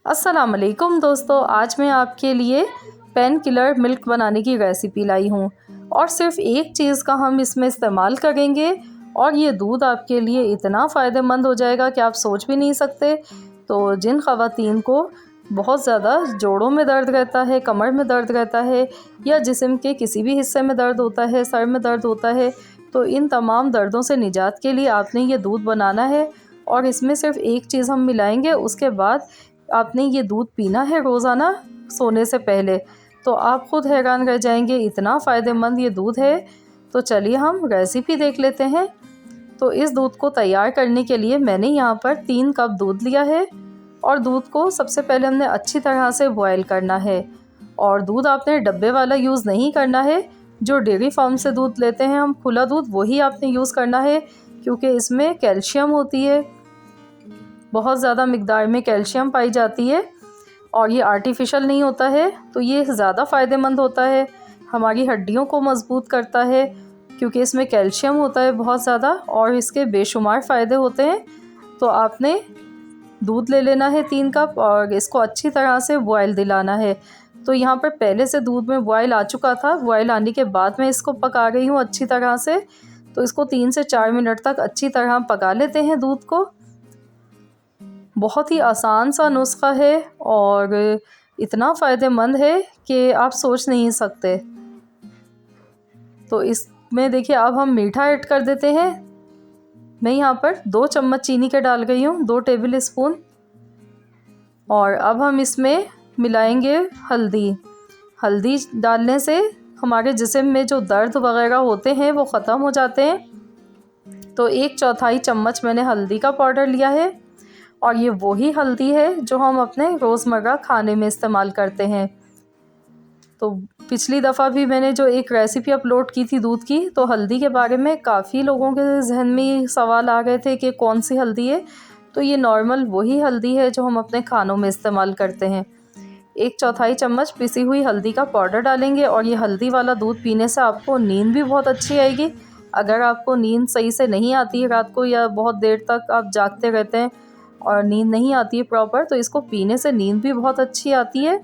अस्सलाम वालेकुम दोस्तों, आज मैं आपके लिए पेन किलर मिल्क बनाने की रेसिपी लाई हूँ और सिर्फ एक चीज़ का हम इसमें इस्तेमाल करेंगे और ये दूध आपके लिए इतना फ़ायदेमंद हो जाएगा कि आप सोच भी नहीं सकते। तो जिन ख़वातीन को बहुत ज़्यादा जोड़ों में दर्द रहता है, कमर में दर्द रहता है या जिस्म के किसी भी हिस्से में दर्द होता है, सर में दर्द होता है, तो इन तमाम दर्दों से निजात के लिए आपने ये दूध बनाना है। और इसमें सिर्फ एक चीज़ हम मिलाएंगे, उसके बाद आपने ये दूध पीना है रोज़ाना सोने से पहले, तो आप ख़ुद हैरान रह जाएंगे, इतना फ़ायदेमंद ये दूध है। तो चलिए हम रेसिपी देख लेते हैं। तो इस दूध को तैयार करने के लिए मैंने यहाँ पर 3 कप दूध लिया है और दूध को सबसे पहले हमने अच्छी तरह से बॉयल करना है। और दूध आपने डब्बे वाला यूज़ नहीं करना है, जो डेयरी फार्म से दूध लेते हैं हम खुला दूध, वही आपने यूज़ करना है, क्योंकि इसमें कैल्शियम होती है, बहुत ज़्यादा मिकदार में कैल्शियम पाई जाती है और ये आर्टिफिशियल नहीं होता है, तो ये ज़्यादा फ़ायदेमंद होता है, हमारी हड्डियों को मज़बूत करता है, क्योंकि इसमें कैल्शियम होता है बहुत ज़्यादा और इसके बेशुमार फ़ायदे होते हैं। तो आपने दूध ले लेना है 3 कप और इसको अच्छी तरह से बॉयल दिलाना है। तो यहाँ पर पहले से दूध में बॉयल आ चुका था, बॉयल आने के बाद मैं इसको पका रही हूँ अच्छी तरह से। तो इसको 3 से 4 मिनट तक अच्छी तरह पका लेते हैं दूध को। बहुत ही आसान सा नुस्खा है और इतना फ़ायदेमंद है कि आप सोच नहीं सकते। तो इसमें देखिए अब हम मीठा ऐड कर देते हैं। मैं यहाँ पर 2 चम्मच चीनी के डाल गई हूँ, 2 टेबल स्पून। और अब हम इसमें मिलाएंगे हल्दी। हल्दी डालने से हमारे जिस्म में जो दर्द वग़ैरह होते हैं वो ख़त्म हो जाते हैं। तो 1/4 चम्मच मैंने हल्दी का पाउडर लिया है और ये वही हल्दी है जो हम अपने रोज़मर्रा खाने में इस्तेमाल करते हैं। तो पिछली दफ़ा भी मैंने जो एक रेसिपी अपलोड की थी दूध की, तो हल्दी के बारे में काफ़ी लोगों के जहन में सवाल आ गए थे कि कौन सी हल्दी है। तो ये नॉर्मल वही हल्दी है जो हम अपने खानों में इस्तेमाल करते हैं। 1/4 चम्मच पिसी हुई हल्दी का पाउडर डालेंगे और ये हल्दी वाला दूध पीने से आपको नींद भी बहुत अच्छी आएगी। अगर आपको नींद सही से नहीं आती है रात को या बहुत देर तक आप जागते रहते हैं और नींद नहीं आती है प्रॉपर, तो इसको पीने से नींद भी बहुत अच्छी आती है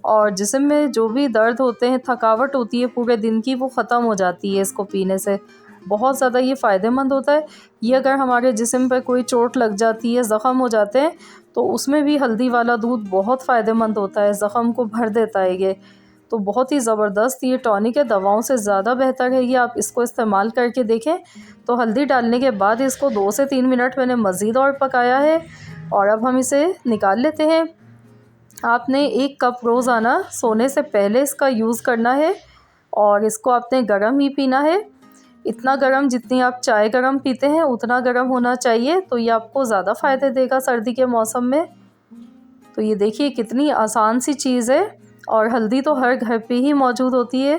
और जिस्म में जो भी दर्द होते हैं, थकावट होती है पूरे दिन की, वो ख़त्म हो जाती है इसको पीने से। बहुत ज़्यादा ये फ़ायदेमंद होता है। ये अगर हमारे जिस्म पर कोई चोट लग जाती है, ज़ख़म हो जाते हैं, तो उसमें भी हल्दी वाला दूध बहुत फ़ायदेमंद होता है, ज़ख़म को भर देता है ये। तो बहुत ही ज़बरदस्त ये टॉनिक है, दवाओं से ज़्यादा बेहतर है ये, आप इसको इस्तेमाल करके देखें। तो हल्दी डालने के बाद इसको 2 से 3 मिनट मैंने मज़ीद और पकाया है और अब हम इसे निकाल लेते हैं। आपने 1 कप रोज़ाना सोने से पहले इसका यूज़ करना है और इसको आपने गर्म ही पीना है। इतना गर्म जितनी आप चाय गर्म पीते हैं उतना गर्म होना चाहिए, तो ये आपको ज़्यादा फ़ायदे देगा सर्दी के मौसम में। तो ये देखिए कितनी आसान सी चीज़ है और हल्दी तो हर घर पे ही मौजूद होती है,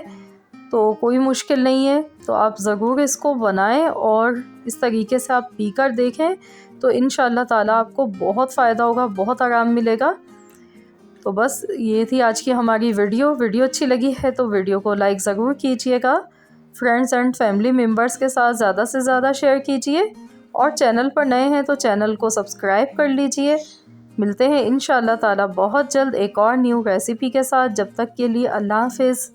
तो कोई मुश्किल नहीं है। तो आप ज़रूर इसको बनाएं और इस तरीके से आप पीकर देखें, तो इंशाअल्लाह ताला आपको बहुत फ़ायदा होगा, बहुत आराम मिलेगा। तो बस ये थी आज की हमारी वीडियो अच्छी लगी है तो वीडियो को लाइक ज़रूर कीजिएगा, फ्रेंड्स एंड फैमिली मेम्बर्स के साथ ज़्यादा से ज़्यादा शेयर कीजिए और चैनल पर नए हैं तो चैनल को सब्सक्राइब कर लीजिए। मिलते हैं इंशाअल्लाह ताला बहुत जल्द एक और न्यू रेसिपी के साथ। जब तक के लिए अल्लाह हाफ़िज़।